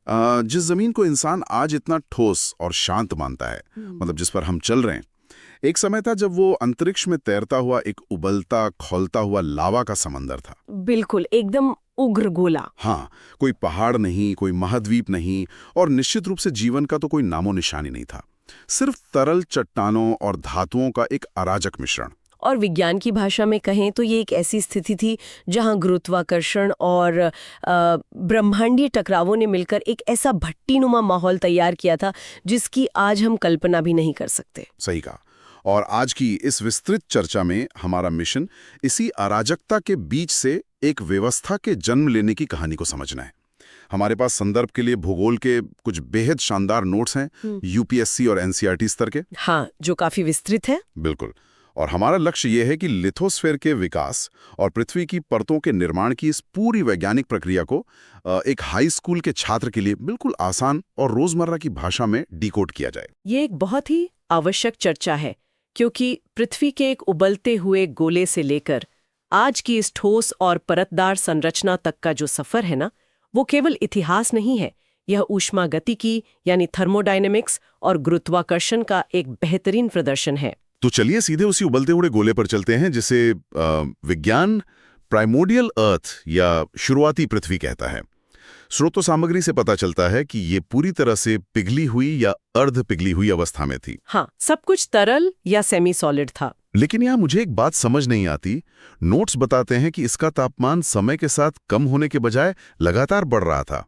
जिस जमीन को इंसान आज इतना ठोस और शांत मानता है, मतलब जिस पर हम चल रहे हैं, एक समय था जब वो अंतरिक्ष में तैरता हुआ एक उबलता खौलता हुआ लावा का समंदर था। बिल्कुल, एकदम उग्र गोला। हाँ, कोई पहाड़ नहीं, कोई महाद्वीप नहीं, और निश्चित रूप से जीवन का तो कोई नामो निशानी नहीं था। सिर्फ तरल चट्टानों और धातुओं का एक अराजक मिश्रण। और विज्ञान की भाषा में कहें तो ये एक ऐसी स्थिति थी जहां गुरुत्वाकर्षण और ब्रह्मांडीय टकरावों ने मिलकर एक ऐसा भट्टीनुमा माहौल तैयार किया था जिसकी आज हम कल्पना भी नहीं कर सकते। सही कहा। और आज की इस विस्तृत चर्चा में हमारा मिशन इसी अराजकता के बीच से एक व्यवस्था के जन्म लेने की कहानी को समझना है। हमारे पास संदर्भ के लिए भूगोल के कुछ बेहद शानदार नोट्स हैं, यूपीएससी और एनसीईआरटी स्तर के। हाँ, जो काफी विस्तृत है। बिल्कुल। और हमारा लक्ष्य यह है कि लिथोस्फीयर के विकास और पृथ्वी की परतों के निर्माण की इस पूरी वैज्ञानिक प्रक्रिया को एक हाई स्कूल के छात्र के लिए बिल्कुल आसान और रोजमर्रा की भाषा में डिकोड किया जाए। ये एक बहुत ही आवश्यक चर्चा है, क्योंकि पृथ्वी के एक उबलते हुए गोले से लेकर आज की इस ठोस और परतदार संरचना तक का जो सफर है ना, वो केवल इतिहास नहीं है। यह ऊष्मागतिकी यानी थर्मोडायनेमिक्स और गुरुत्वाकर्षण का एक बेहतरीन प्रदर्शन है। तो चलिए सीधे उसी उबलते हुए गोले पर चलते हैं जिसे विज्ञान प्राइमोडियल अर्थ या शुरुआती पृथ्वी कहता है। स्रोत सामग्री से पता चलता है कि ये पूरी तरह से पिघली हुई या अर्ध पिघली हुई अवस्था में थी। हाँ, सब कुछ तरल या सेमी सॉलिड था। लेकिन यहाँ मुझे एक बात समझ नहीं आती। नोट्स बताते हैं कि इसका तापमान समय के साथ कम होने के बजाय लगातार बढ़ रहा था।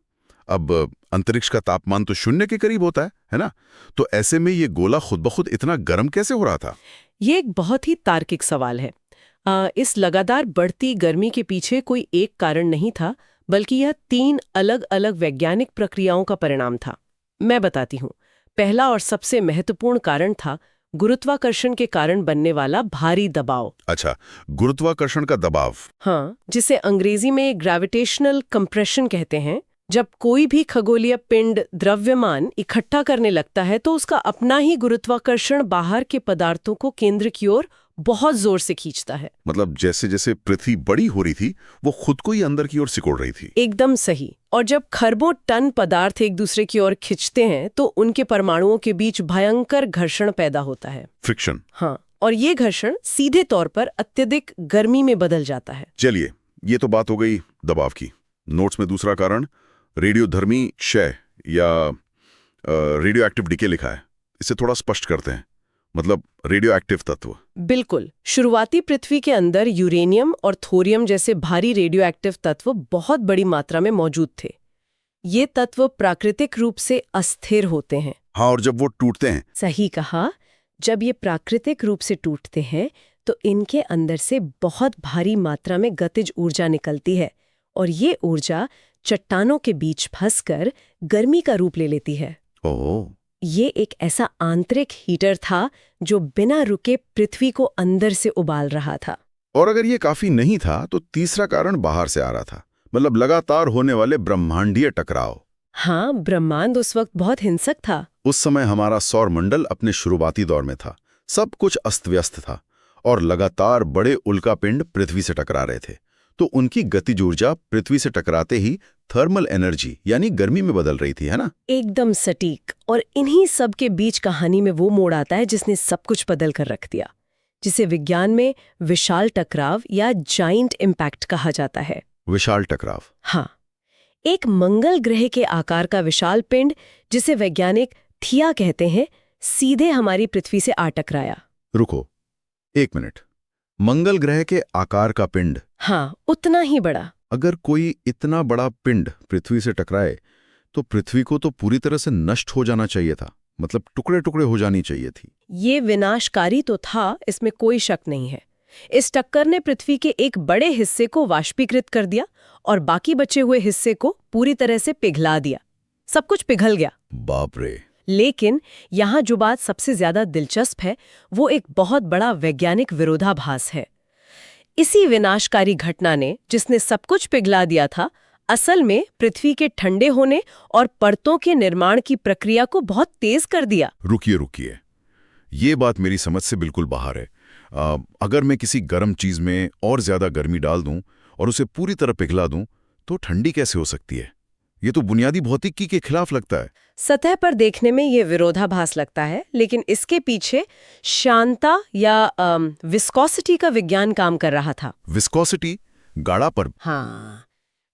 अब अंतरिक्ष का तापमान तो 0 के करीब होता है ना? तो ऐसे में ये गोला खुद ब खुद इतना गर्म कैसे हो रहा था? ये एक बहुत ही तार्किक सवाल है। इस लगातार बढ़ती गर्मी के पीछे कोई एक कारण नहीं था, बल्कि यह 3 अलग अलग वैज्ञानिक प्रक्रियाओं का परिणाम था। मैं बताती हूँ। पहला और सबसे महत्वपूर्ण कारण था गुरुत्वाकर्षण के कारण बनने वाला भारी दबाव। अच्छा, गुरुत्वाकर्षण का दबाव। हाँ, जिसे अंग्रेजी में ग्रेविटेशनल कंप्रेशन कहते हैं। जब कोई भी खगोलीय पिंड द्रव्यमान इकट्ठा करने लगता है तो उसका अपना ही गुरुत्वाकर्षण बाहर के पदार्थों को केंद्र की ओर बहुत जोर से खींचता है। मतलब जैसे जैसे पृथ्वी बड़ी हो रही थी, वो खुद को ही अंदर की ओर सिकोड़ रही थी। एकदम सही। और जब खरबों टन पदार्थ एक दूसरे की ओर खिंचते हैं तो उनके परमाणुओं के बीच भयंकर घर्षण पैदा होता है, फ्रिक्शन। हाँ, और ये घर्षण सीधे तौर पर अत्यधिक गर्मी में बदल जाता है। चलिए, ये तो बात हो गई दबाव की। नोट्स में दूसरा कारण रेडियोधर्मी क्षय या रेडियो एक्टिव डिके लिखा है। इसे थोड़ा स्पष्ट करते हैं। मतलब रेडियो एक्टिव तत्व। बिल्कुल। शुरुआती पृथ्वी के अंदर यूरेनियम और थोरियम जैसे भारी रेडियो एक्टिव तत्व बहुत बड़ी मात्रा में मौजूद थे। ये तत्व प्राकृतिक रूप से अस्थिर होते हैं। हाँ, और जब वो टूटते हैं। सही कहा। जब ये प्राकृतिक रूप से टूटते हैं तो इनके अंदर से बहुत भारी मात्रा में गतिज ऊर्जा निकलती है, और ये ऊर्जा चट्टानों के बीच फंसकर गर्मी का रूप ले लेती है। ओह। ये एक ऐसा आंतरिक हीटर था जो बिना रुके पृथ्वी को अंदर से उबाल रहा था। और अगर ये काफी नहीं था तो तीसरा कारण बाहर से आ रहा था, मतलब लगातार होने वाले ब्रह्मांडीय टकराव। हाँ, ब्रह्मांड उस वक्त बहुत हिंसक था। उस समय हमारा सौर मंडल अपने शुरुआती दौर में था। सब कुछ अस्त व्यस्त था और लगातार बड़े उल्कापिंड पृथ्वी से टकरा रहे थे। तो उनकी गतिज ऊर्जा पृथ्वी से टकराते ही थर्मल एनर्जी यानी गर्मी में बदल रही थी, है ना? एकदम सटीक। और इन्हीं सब के बीच कहानी में वो मोड़ आता है जिसने सब कुछ बदल कर रख दिया, जिसे विज्ञान में विशाल टकराव या जाइंट इम्पैक्ट कहा जाता है। विशाल टकराव? हाँ, एक मंगल ग्रह के आकार का विशाल पिंड, जिसे वैज्ञानिक थिया कहते हैं, सीधे हमारी पृथ्वी से आ टकराया। रुको 1 मिनट। मंगल ग्रह के आकार का पिंड? हाँ, उतना ही बड़ा। अगर कोई इतना बड़ा पिंड पृथ्वी से टकराए तो पृथ्वी को तो पूरी तरह से नष्ट हो जाना चाहिए था, मतलब टुकड़े टुकड़े हो जानी चाहिए थी। ये विनाशकारी तो था, इसमें कोई शक नहीं है। इस टक्कर ने पृथ्वी के एक बड़े हिस्से को वाष्पीकृत कर दिया और बाकी बचे हुए हिस्से को पूरी तरह से पिघला दिया। सब कुछ पिघल गया। बाप रे। लेकिन यहाँ जो बात सबसे ज्यादा दिलचस्प है वो एक बहुत बड़ा वैज्ञानिक विरोधाभास है। इसी विनाशकारी घटना ने, जिसने सब कुछ पिघला दिया था, असल में पृथ्वी के ठंडे होने और परतों के निर्माण की प्रक्रिया को बहुत तेज कर दिया। रुकिए, ये बात मेरी समझ से बिल्कुल बाहर है। अगर मैं किसी गर्म चीज में और ज्यादा गर्मी डाल दूं और उसे पूरी तरह पिघला दूं तो ठंडी कैसे हो सकती है? ये तो बुनियादी भौतिकी के खिलाफ लगता है। सतह पर देखने में ये विरोधाभास लगता है, लेकिन इसके पीछे शांता या विस्कोसिटी का विज्ञान काम कर रहा था। विस्कोसिटी, गाढ़ापन। हाँ,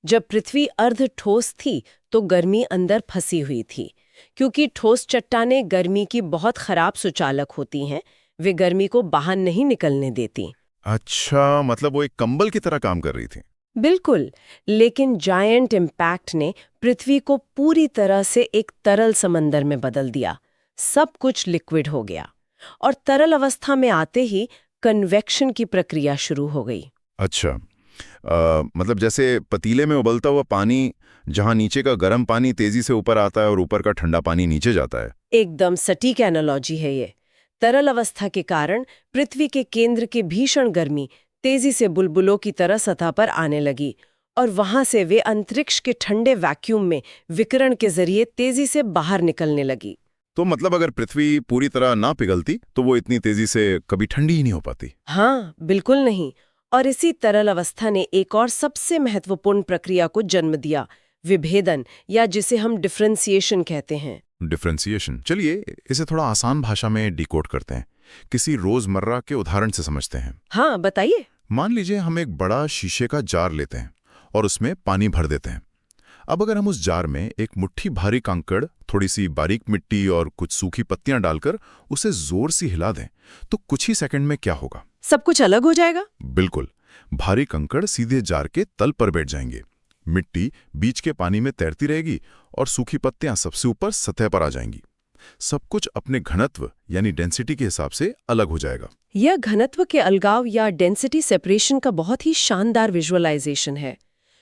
जब पृथ्वी अर्ध ठोस थी तो गर्मी अंदर फंसी हुई थी। क्योंकि ठोस चट्टानें गर्मी की बहुत खराब सुचालक होती हैं, वे गर्मी को बाहर नहीं निकलने देती। अच्छा, मतलब वो एक कंबल की तरह काम कर रही थी। बिल्कुल, लेकिन जायंट इम्पैक्ट ने पृथ्वी को पूरी तरह से एक तरल समंदर में बदल दिया। सब कुछ लिक्विड हो गया और तरल अवस्था में आते ही कन्वेक्शन की प्रक्रिया शुरू हो गई। अच्छा, मतलब जैसे पतीले में उबलता हुआ पानी, जहां नीचे का गर्म पानी तेजी से ऊपर आता है और ऊपर का ठंडा पानी नीचे जाता है। एकदम सटीक एनालॉजी है ये। तरल अवस्था के कारण पृथ्वी के केंद्र की भीषण गर्मी तेजी से बुलबुलों की तरह सतह पर आने लगी और वहां से वे अंतरिक्ष के ठंडे वैक्यूम में विकिरण के जरिए तेजी से बाहर निकलने लगी। तो मतलब अगर पृथ्वी पूरी तरह ना पिघलती तो वो इतनी तेजी से कभी ठंडी ही नहीं हो पाती। हाँ, बिल्कुल नहीं। और इसी तरल अवस्था ने एक और सबसे महत्वपूर्ण प्रक्रिया को जन्म दिया, विभेदन, या जिसे हम डिफरेंशिएशन कहते हैं। डिफरेंशिएशन, चलिए इसे थोड़ा आसान भाषा में डिकोड करते हैं, किसी रोजमर्रा के उदाहरण से समझते हैं। हाँ, बताइए। मान लीजिए हम एक बड़ा शीशे का जार लेते हैं और उसमें पानी भर देते हैं। अब अगर हम उस जार में एक मुट्ठी भारी कंकड़, थोड़ी सी बारीक मिट्टी और कुछ सूखी पत्तियां डालकर उसे जोर से हिला दें तो कुछ ही सेकंड में क्या होगा? सब कुछ अलग हो जाएगा। बिल्कुल, भारी कंकड़ सीधे जार के तल पर बैठ जाएंगे, मिट्टी बीच के पानी में तैरती रहेगी और सूखी पत्तियां सबसे ऊपर सतह पर आ जाएंगी। सब कुछ अपने घनत्व यानी डेंसिटी के हिसाब से अलग हो जाएगा। यह घनत्व के अलगाव या डेंसिटी सेपरेशन का बहुत ही शानदार विजुअलाइजेशन है।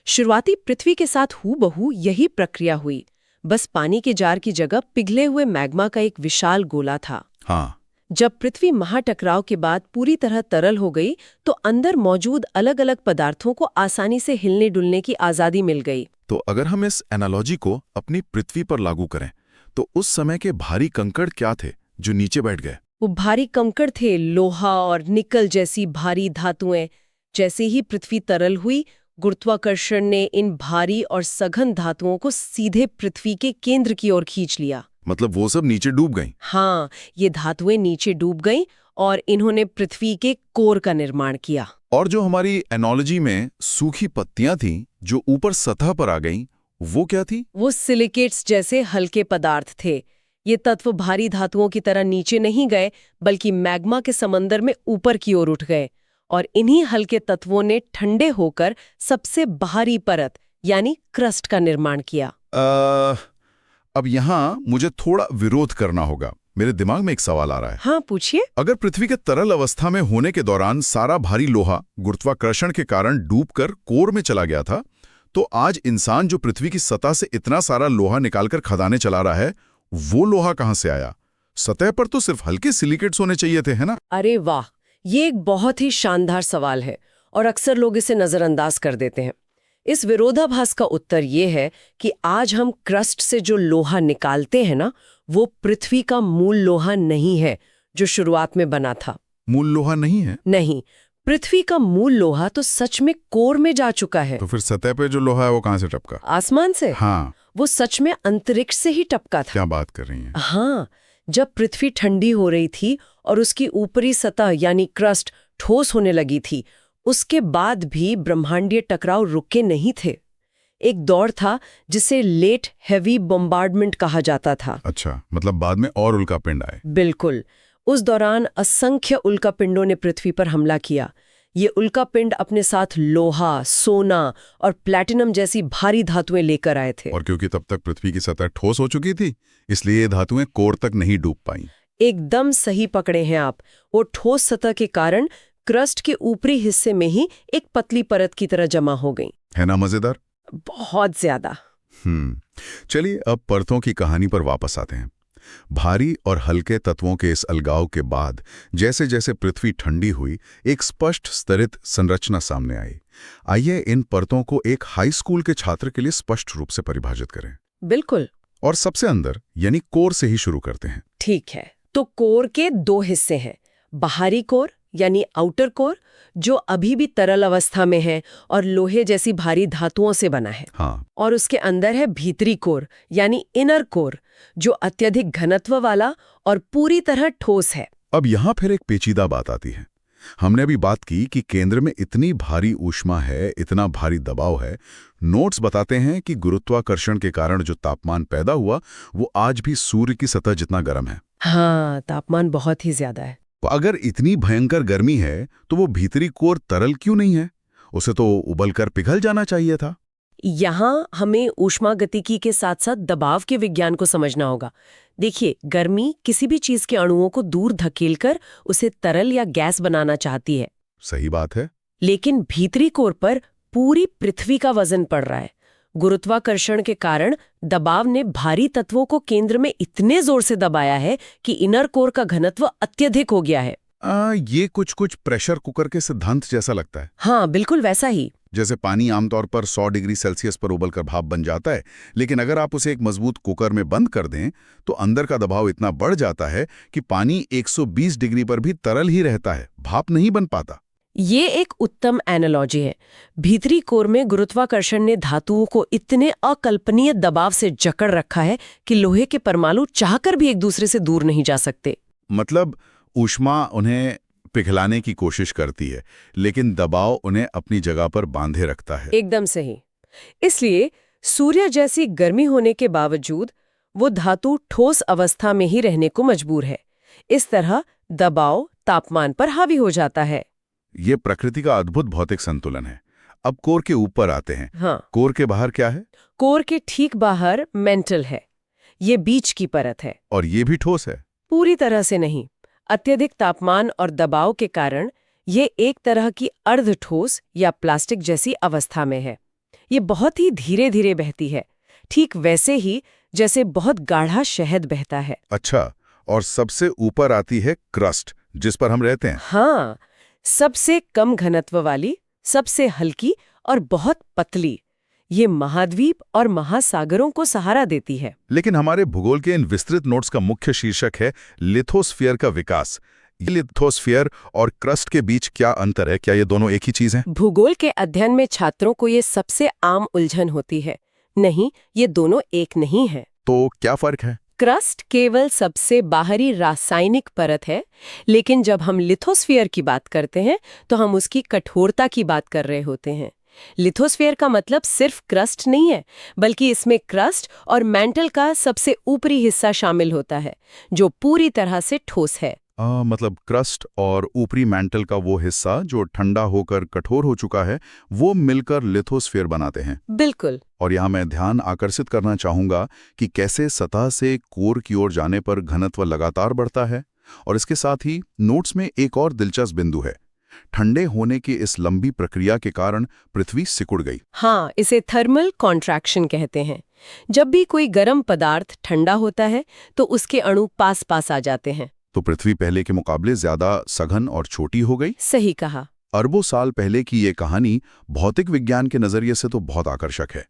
शुरुआती पृथ्वी के साथ हूबहू यही प्रक्रिया हुई, बस पानी के जार की जगह पिघले हुए मैग्मा का एक विशाल गोला था। हाँ, जब पृथ्वी महाटकराव के बाद पूरी तरह तरल हो गई तो अंदर मौजूद अलग अलग पदार्थों को आसानी से हिलने डुलने की आज़ादी मिल गई। तो अगर हम इस एनालॉजी को अपनी पृथ्वी पर लागू करें तो उस समय के भारी कंकड़ क्या थे जो नीचे बैठ गए? वो भारी कंकड़ थे लोहा और निकल जैसी भारी धातुएं। जैसे ही पृथ्वी तरल हुई, गुरुत्वाकर्षण ने इन भारी और सघन धातुओं को सीधे पृथ्वी के केंद्र की ओर खींच लिया। मतलब वो सब नीचे डूब गईं? हाँ, ये धातुएं नीचे डूब गईं और इन्होंने पृथ्वी के कोर का निर्माण किया। और जो हमारी एनालॉजी में सूखी पत्तियां थीं जो ऊपर सतह पर आ गईं, वो क्या थी? वो सिलिकेट्स जैसे हल्के पदार्थ थे। ये तत्व भारी धातुओं की तरह नीचे नहीं गए, बल्कि मैग्मा के समंदर में ऊपर की ओर उठ गए और इन्हीं हल्के तत्वों ने ठंडे होकर सबसे बाहरी परत यानी क्रस्ट का निर्माण किया। अब यहाँ मुझे थोड़ा विरोध करना होगा। मेरे दिमाग में एक सवाल आ रहा है। हाँ, पूछिए। अगर पृथ्वी के तरल अवस्था में होने के दौरान सारा भारी लोहा गुरुत्वाकर्षण के कारण डूबकर कोर में चला गया था, तो आज इंसान जो पृथ्वी की सतह से इतना सारा लोहा निकालकर खदानें चला रहा है, वो लोहा कहाँ से आया? सतह पर तो सिर्फ हल्के सिलिकेट्स होने चाहिए थे, है ना? अरे वाह, ये एक बहुत ही शानदार सवाल है और अक्सर लोग इसे नजरअंदाज कर देते हैं। इस विरोधाभास का उत्तर ये है कि आज हम क्रस्ट से जो लोहा निकालते हैं ना, वो पृथ्वी का मूल लोहा नहीं है जो शुरुआत में बना था। मूल लोहा नहीं है? नहीं, पृथ्वी का मूल लोहा तो सच में कोर में जा चुका है। तो फिर सतह पे जो लोहा है वो कहाँ से टपका? आसमान से। हाँ। वो सच में अंतरिक्ष से ही टपका था। क्या बात कर रही हैं? हाँ, जब पृथ्वी ठंडी हो रही थी और उसकी ऊपरी सतह यानी क्रस्ट ठोस होने लगी थी, उसके बाद भी ब्रह्मांडीय टकराव रुके नहीं थे। एक दौर था जिसे लेट हेवी बम्बार्डमेंट कहा जाता था। अच्छा, मतलब बाद में और उल्कापिंड आए? बिल्कुल। उस दौरान असंख्य उल्कापिंडों ने पृथ्वी पर हमला किया। ये उल्कापिंड अपने साथ लोहा, सोना और प्लैटिनम जैसी भारी धातुएं लेकर आए थे। और क्योंकि तब तक पृथ्वी की सतह ठोस हो चुकी थी, इसलिए ये धातुएं कोर तक नहीं डूब पाईं। एकदम सही पकड़े हैं आप। वो ठोस सतह के कारण क्रस्ट के ऊपरी हिस्से में ही एक पतली परत की तरह जमा हो गई। है ना मजेदार? बहुत ज्यादा। चलिए अब परतों की कहानी पर वापस आते हैं। भारी और हल्के तत्वों के इस अलगाव के बाद जैसे जैसे पृथ्वी ठंडी हुई, एक स्पष्ट स्तरित संरचना सामने आई। आइए इन परतों को एक हाई स्कूल के छात्र के लिए स्पष्ट रूप से परिभाषित करें। बिल्कुल। और सबसे अंदर यानी कोर से ही शुरू करते हैं। ठीक है, तो कोर के दो हिस्से हैं, बाहरी कोर यानी आउटर कोर, जो अभी भी तरल अवस्था में है और लोहे जैसी भारी धातुओं से बना है। हाँ। और उसके अंदर है भीतरी कोर यानी इनर कोर, जो अत्यधिक घनत्व वाला और पूरी तरह ठोस है। अब यहाँ फिर एक पेचीदा बात आती है। हमने अभी बात की कि केंद्र में इतनी भारी ऊष्मा है, इतना भारी दबाव है। नोट्स बताते हैं कि गुरुत्वाकर्षण के कारण जो तापमान पैदा हुआ वो आज भी सूर्य की सतह जितना गर्म है। हाँ, तापमान बहुत ही ज्यादा है। तो अगर इतनी भयंकर गर्मी है तो वो भीतरी कोर तरल क्यों नहीं है? उसे तो उबलकर पिघल जाना चाहिए था। यहाँ हमें ऊष्मागतिकी के साथ साथ दबाव के विज्ञान को समझना होगा। देखिए, गर्मी किसी भी चीज के अणुओं को दूर धकेलकर उसे तरल या गैस बनाना चाहती है। सही बात है। लेकिन भीतरी कोर पर पूरी पृथ्वी का वजन पड़ रहा है। गुरुत्वाकर्षण के कारण दबाव ने भारी तत्वों को केंद्र में इतने जोर से दबाया है कि इनर कोर का घनत्व अत्यधिक हो गया है। ये कुछ प्रेशर कुकर के सिद्धांत जैसा लगता है। हाँ, बिल्कुल वैसा ही। जैसे पानी आमतौर पर 100 डिग्री सेल्सियस पर उबलकर भाप बन जाता है, लेकिन अगर आप उसे एक मजबूत कुकर में बंद कर दें तो अंदर का दबाव इतना बढ़ जाता है कि पानी 120 डिग्री पर भी तरल ही रहता है, भाप नहीं बन पाता। ये एक उत्तम एनालॉजी है। भीतरी कोर में गुरुत्वाकर्षण ने धातुओं को इतने अकल्पनीय दबाव से जकड़ रखा है कि लोहे के परमाणु चाहकर भी एक दूसरे से दूर नहीं जा सकते। मतलब ऊष्मा उन्हें पिघलाने की कोशिश करती है, लेकिन दबाव उन्हें अपनी जगह पर बांधे रखता है। एकदम सही। इसलिए सूर्य जैसी गर्मी होने के बावजूद वो धातु ठोस अवस्था में ही रहने को मजबूर है। इस तरह दबाव तापमान पर हावी हो जाता है। ये प्रकृति का अद्भुत भौतिक संतुलन है। अब कोर के ऊपर आते हैं। हाँ। कोर के बाहर क्या है? कोर के ठीक बाहर मेंटल है। ये बीच की परत है। और ये भी ठोस है? पूरी तरह से नहीं। अत्यधिक तापमान और दबाव के कारण ये एक तरह की अर्ध ठोस या प्लास्टिक जैसी अवस्था में है। ये बहुत ही धीरे धीरे बहती है, ठीक वैसे ही जैसे बहुत गाढ़ा शहद बहता है। अच्छा, और सबसे ऊपर आती है क्रस्ट, जिस पर हम रहते हैं। हाँ, सबसे कम घनत्व वाली, सबसे हल्की और बहुत पतली। ये महाद्वीप और महासागरों को सहारा देती है। लेकिन हमारे भूगोल के इन विस्तृत नोट्स का मुख्य शीर्षक है लिथोस्फीयर का विकास। ये लिथोस्फीयर और क्रस्ट के बीच क्या अंतर है? क्या ये दोनों एक ही चीज हैं? भूगोल के अध्ययन में छात्रों को ये सबसे आम उलझन होती है। नहीं, ये दोनों एक नहीं है। तो क्या फर्क है? क्रस्ट केवल सबसे बाहरी रासायनिक परत है, लेकिन जब हम लिथोस्फीयर की बात करते हैं तो हम उसकी कठोरता की बात कर रहे होते हैं। लिथोस्फीयर का मतलब सिर्फ क्रस्ट नहीं है, बल्कि इसमें क्रस्ट और मैंटल का सबसे ऊपरी हिस्सा शामिल होता है, जो पूरी तरह से ठोस है। मतलब क्रस्ट और ऊपरी मैंटल का वो हिस्सा जो ठंडा होकर कठोर हो चुका है, वो मिलकर लिथोस्फीयर बनाते हैं। बिल्कुल। और यहाँ मैं ध्यान आकर्षित करना चाहूंगा कि कैसे सतह से कोर की ओर जाने पर घनत्व लगातार बढ़ता है। और इसके साथ ही नोट्स में एक और दिलचस्प बिंदु है। ठंडे होने की इस लंबी प्रक्रिया के कारण पृथ्वी सिकुड़ गई। हाँ, इसे थर्मल कॉन्ट्रैक्शन कहते हैं। जब भी कोई गर्म पदार्थ ठंडा होता है तो उसके अणु पास पास आ जाते हैं। तो पृथ्वी पहले के मुकाबले ज्यादा सघन और छोटी हो गई। सही कहा। अरबों साल पहले की ये कहानी भौतिक विज्ञान के नजरिए से तो बहुत आकर्षक है।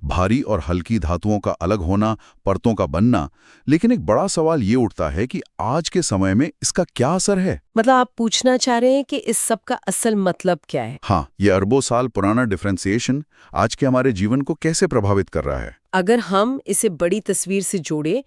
भारी और हल्की धातुओं का अलग होना, परतों का बनना। लेकिन एक बड़ा सवाल ये उठता है कि आज के समय में इसका क्या असर है? मतलब आप पूछना चाह रहे हैं कि इस सब का असल मतलब क्या है? हाँ, ये अरबों साल पुराना डिफरेंशिएशन आज के हमारे जीवन को कैसे प्रभावित कर रहा है? अगर हम इसे बड़ी तस्वीर से जोड़े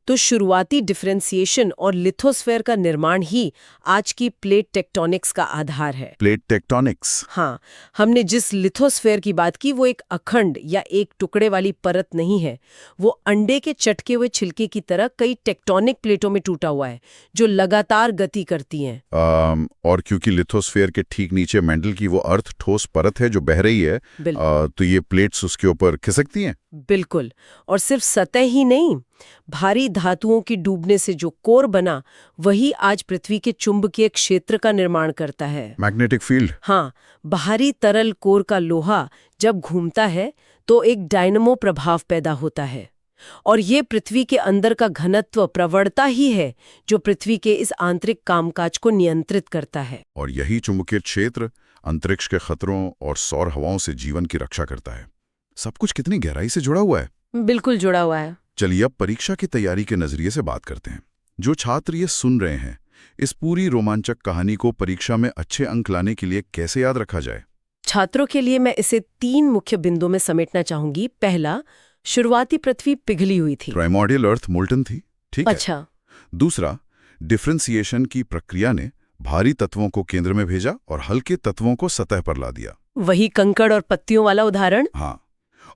तो शुरुआती डिफरेंशिएशन और लिथोस्फीयर का निर्माण ही आज की प्लेट टेक्टोनिक्स का आधार है। Plate tectonics? हाँ, हमने जिस लिथोस्फीयर की बात की वो एक अखंड या एक टुकड़े वाली परत नहीं है। वो अंडे के चटके हुए छिलके की तरह कई टेक्टोनिक प्लेटों में टूटा हुआ है, जो लगातार गति करती हैं। और क्योंकि लिथोस्फीयर के ठीक नीचे मेंटल की वो अर्ध ठोस परत है जो बह रही है, तो ये प्लेट्स उसके ऊपर खिसकती हैं। बिल्कुल। और सिर्फ सतह ही नहीं, भारी धातुओं की डूबने से जो कोर बना वही आज पृथ्वी के चुंबकीय क्षेत्र का निर्माण करता है। Magnetic field? हाँ, बाहरी तरल कोर का लोहा जब घूमता है तो एक डायनमो प्रभाव पैदा होता है। और ये पृथ्वी के अंदर का घनत्व प्रवणता ही है जो पृथ्वी के इस आंतरिक कामकाज को नियंत्रित करता है। और यही चुंबकीय क्षेत्र अंतरिक्ष के खतरों और सौर हवाओं से जीवन की रक्षा करता है। सब कुछ कितनी गहराई से जुड़ा हुआ है। बिल्कुल जुड़ा हुआ है। चलिए अब परीक्षा की तैयारी के नजरिए से बात करते हैं। जो छात्र ये सुन रहे हैं इस पूरी रोमांचक कहानी को परीक्षा में अच्छे अंक लाने के लिए कैसे याद रखा जाए? छात्रों के लिए मैं इसे 3 मुख्य बिंदुओं में समेटना चाहूंगी। पहला, शुरुआती पृथ्वी पिघली हुई थी। प्राइमोर्डियल अर्थ मोल्टन थी, ठीक है। अच्छा। दूसरा, डिफरेंशिएशन की प्रक्रिया ने भारी तत्वों को केंद्र में भेजा और हल्के तत्वों को सतह पर ला दिया। वही कंकड़ और पत्तियों वाला उदाहरण। हाँ।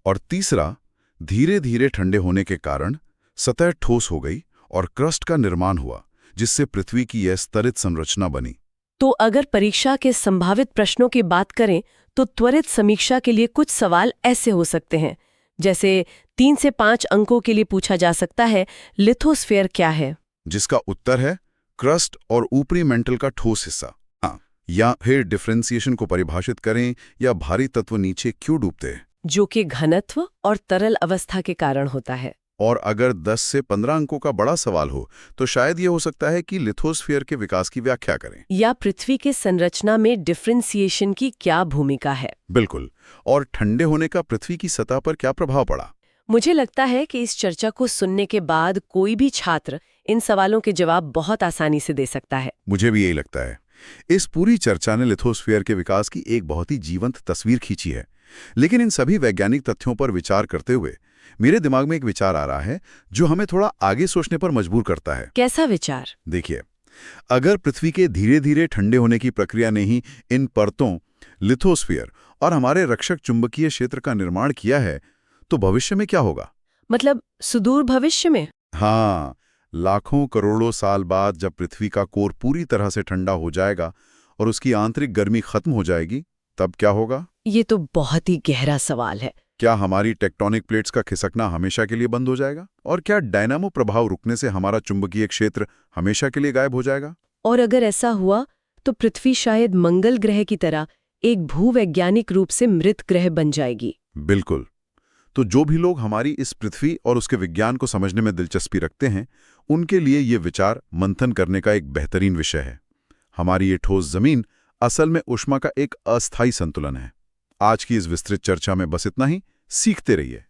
और तीसरा, धीरे धीरे ठंडे होने के कारण सतह ठोस हो गई और क्रस्ट का निर्माण हुआ, जिससे पृथ्वी की यह स्तरित संरचना बनी। तो अगर परीक्षा के संभावित प्रश्नों की बात करें तो त्वरित समीक्षा के लिए कुछ सवाल ऐसे हो सकते हैं, जैसे 3 से 5 अंकों के लिए पूछा जा सकता है, लिथोस्फीयर क्या है? जिसका उत्तर है क्रस्ट और ऊपरी मेंटल का ठोस हिस्सा। हाँ। या फिर डिफरेंशिएशन को परिभाषित करें, या भारी तत्व नीचे क्यों डूबते हैं, जो कि घनत्व और तरल अवस्था के कारण होता है। और अगर 10 से 15 अंकों का बड़ा सवाल हो तो शायद ये हो सकता है कि लिथोस्फीयर के विकास की व्याख्या करें, या पृथ्वी के संरचना में डिफरेंशिएशन की क्या भूमिका है। बिल्कुल। और ठंडे होने का पृथ्वी की सतह पर क्या प्रभाव पड़ा। मुझे लगता है कि इस चर्चा को सुनने के बाद कोई भी छात्र इन सवालों के जवाब बहुत आसानी से दे सकता है। मुझे भी यही लगता है। इस पूरी चर्चा ने लिथोस्फीयर के विकास की एक बहुत ही जीवंत तस्वीर खींची है। लेकिन इन सभी वैज्ञानिक तथ्यों पर विचार करते हुए मेरे दिमाग में एक विचार आ रहा है जो हमें थोड़ा आगे सोचने पर मजबूर करता है। कैसा विचार? देखिए, अगर पृथ्वी के धीरे धीरे ठंडे होने की प्रक्रिया ने ही इन परतों, लिथोस्फीयर और हमारे रक्षक चुंबकीय क्षेत्र का निर्माण किया है, तो भविष्य में क्या होगा? मतलब सुदूर भविष्य में? हाँ, लाखों करोड़ों साल बाद जब पृथ्वी का कोर पूरी तरह से ठंडा हो जाएगा और उसकी आंतरिक गर्मी खत्म हो जाएगी, तब क्या होगा? ये तो बहुत ही गहरा सवाल है। क्या हमारी टेक्टोनिक प्लेट्स का खिसकना हमेशा के लिए बंद हो जाएगा? और क्या डायनामो प्रभाव रुकने से हमारा चुंबकीय क्षेत्र हमेशा के लिए गायब हो जाएगा? और अगर ऐसा हुआ तो पृथ्वी शायद मंगल ग्रह की तरह एक भूवैज्ञानिक रूप से मृत ग्रह बन जाएगी। बिल्कुल। तो जो भी लोग हमारी इस पृथ्वी और उसके विज्ञान को समझने में दिलचस्पी रखते हैं, उनके लिए ये विचार मंथन करने का एक बेहतरीन विषय है। हमारी ये ठोस जमीन असल में ऊष्मा का एक अस्थायी संतुलन है। आज की इस विस्तृत चर्चा में बस इतना ही। सीखते रहिए।